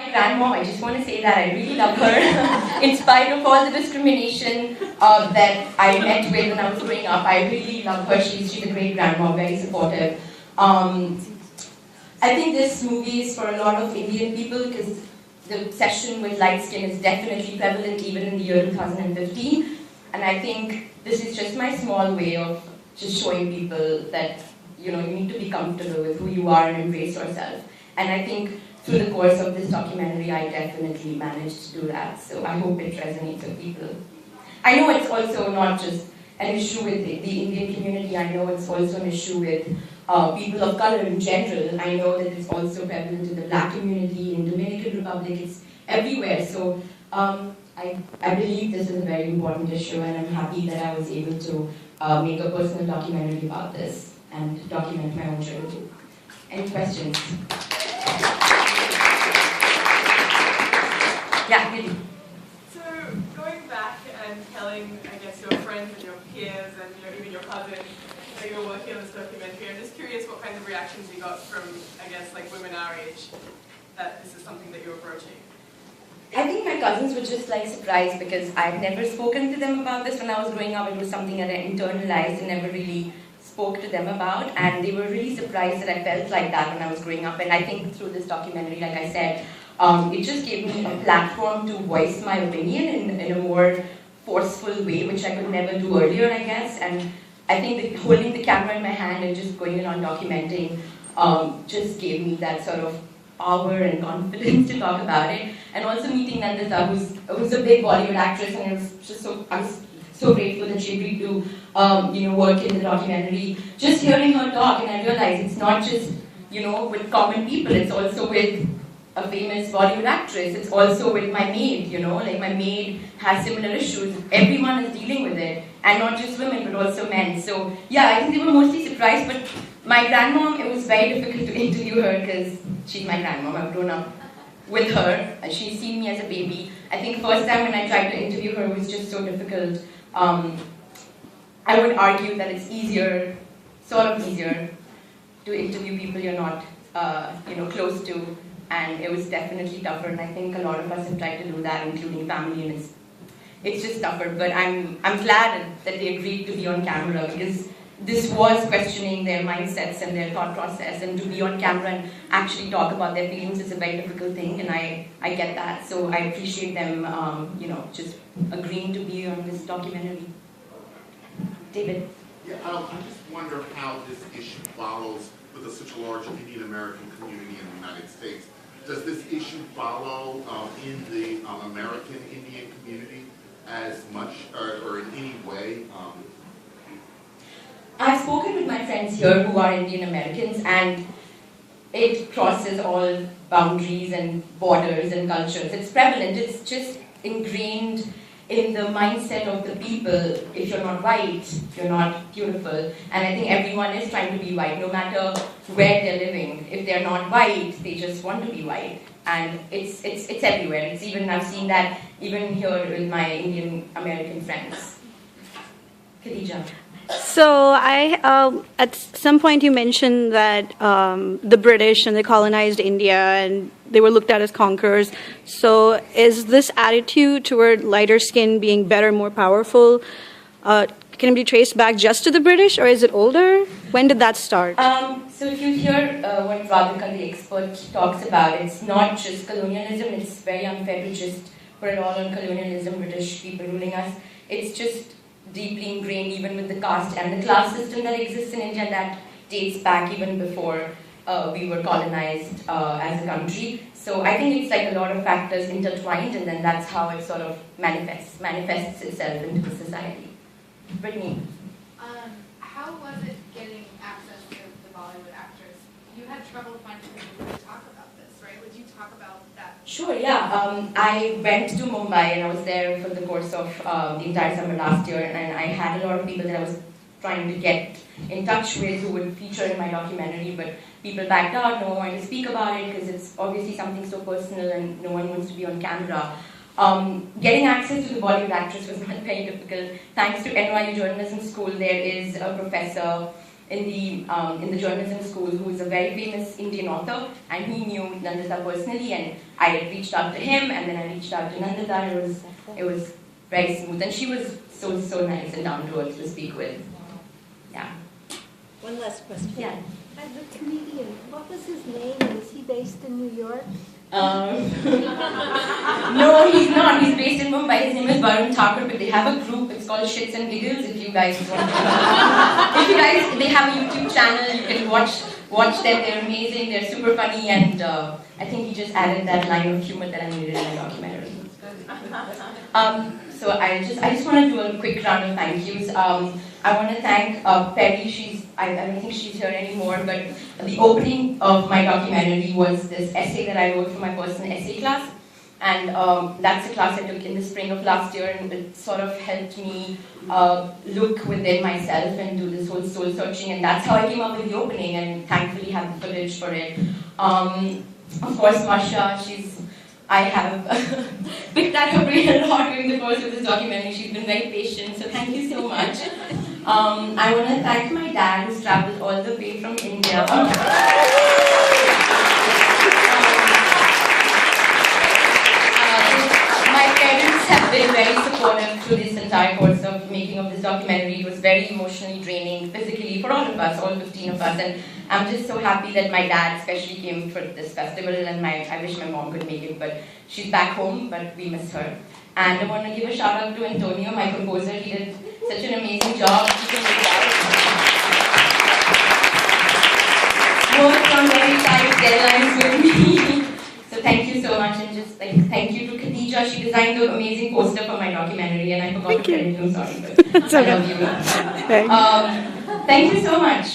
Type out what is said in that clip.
my grandmom, I just want to say that I really love her. In spite of all the discrimination that I met with when I was growing up, I really love her. She's a great grandma, very supportive. I think this movie is for a lot of Indian people because the obsession with light skin is definitely prevalent even in the year 2015. And I think this is just my small way of just showing people that you need to be comfortable with who you are and embrace yourself. And I think through the course of this documentary, I definitely managed to do that. So I hope it resonates with people. I know it's also not just an issue with the Indian community. I know it's also an issue with people of color in general. I know that it's also prevalent in the Black community, in Dominican Republic. It's everywhere. So I believe this is a very important issue, and I'm happy that I was able to make a personal documentary about this and document my own journey. Any questions? Yeah, really. So going back and telling, I guess, your friends and your peers and even your cousin that you were working on this documentary, I'm just curious what kinds of reactions you got from, I guess, like women our age, that this is something that you're approaching. I think my cousins were just like surprised because I'd never spoken to them about this when I was growing up. It was something that I internalized and never really spoke to them about, and they were really surprised that I felt like that when I was growing up. And I think through this documentary, like I said, it just gave me a platform to voice my opinion in a more forceful way, which I could never do earlier, I guess. And I think that holding the camera in my hand and just going around documenting just gave me that sort of power and confidence to talk about it. And also meeting Nandita, who's a big Bollywood actress, and I was so grateful that she agreed to work in the documentary. Just hearing her talk, and I realized it's not just with common people, it's also with a famous Bollywood actress. It's also with my maid, like my maid has similar issues. Everyone is dealing with it, and not just women, but also men. So yeah, I think they were mostly surprised, but my grandmom, it was very difficult to interview her because she's my grandmom. I've grown up with her, and she's seen me as a baby. I think first time when I tried to interview her was just so difficult. I would argue that it's sort of easier to interview people you're not, close to. And it was definitely tougher, and I think a lot of us have tried to do that, including family, and it's just tougher. But I'm glad that they agreed to be on camera, because this was questioning their mindsets and their thought process, and to be on camera and actually talk about their feelings is a very difficult thing, and I get that. So I appreciate them, just agreeing to be on this documentary. David? Yeah, I just wonder how this issue follows with such a large Indian American community in the United States. Does this issue follow in the American Indian community as much, or in any way? I've spoken with my friends here who are Indian Americans, and it crosses all boundaries and borders and cultures. It's prevalent, it's just ingrained in the mindset of the people. If you're not white, you're not beautiful. And I think everyone is trying to be white, no matter where they're living. If they're not white, they just want to be white. And it's everywhere. It's even, I've seen that even here with my Indian American friends. Khadija. So at some point you mentioned that the British and they colonized India and they were looked at as conquerors. So is this attitude toward lighter skin being better, more powerful, can it be traced back just to the British, or is it older? When did that start? So if you hear what Radhika, the expert, talks about, it's not just colonialism. It's very unfair to just put it all on colonialism, British people ruling us. It's just deeply ingrained even with the caste and the class system that exists in India that dates back even before we were colonized as a country. So I think it's like a lot of factors intertwined, and then that's how it sort of manifests itself into the society. Brittany. How was it getting access to the Bollywood actors? You had trouble finding people to talk about this, right? Would you talk about that? Sure, yeah. I went to Mumbai and I was there for the course of the entire summer last year, and I had a lot of people that I was trying to get in touch with who would feature in my documentary, but people backed out, no one wanted to speak about it because it's obviously something so personal and no one wants to be on camera. Getting access to the Bollywood actress was not very difficult. Thanks to NYU Journalism School, there is a professor in the journalism school who is a very famous Indian author, and he knew Nandita personally, and I had reached out to him, and then I reached out to Nandita. It was very smooth, and she was so nice and down to earth to speak with. Yeah. One last question. Yeah. The comedian, what was his name, and is he based in New York? No, he's not. He's based in Mumbai. His name is Varun Thakur, but they have a group. It's called Shits and Giggles. If you guys want to, they have a YouTube channel. You can watch them. They're amazing. They're super funny, and I think he just added that line of humor that I needed in my documentary. So I just want to do a quick round of thank yous. I want to thank Perry. I don't think she's here anymore, but the opening of my documentary was this essay that I wrote for my personal essay class. And that's a class I took in the spring of last year, and it sort of helped me look within myself and do this whole soul searching, and that's how I came up with the opening, and thankfully have the footage for it. Of course, Masha, I have picked at her brain a lot during the course of this documentary. She's been very patient, so thank you so much. I want to thank my dad, who's traveled all the way from India. My parents have been very supportive through this entire course of making of this documentary. It was very emotionally draining, physically, for all of us, all 15 of us. And I'm just so happy that my dad especially came for this festival, and I wish my mom could make it, but she's back home, but we miss her. And I want to give a shout out to Antonio, my composer. He did such an amazing job. He can make out. Worked on very tight deadlines with me. So thank you so much, and just thank you to Khadija. She designed the amazing poster for my documentary, and I forgot to credit you. I'm sorry, but I love you. Thank you so much.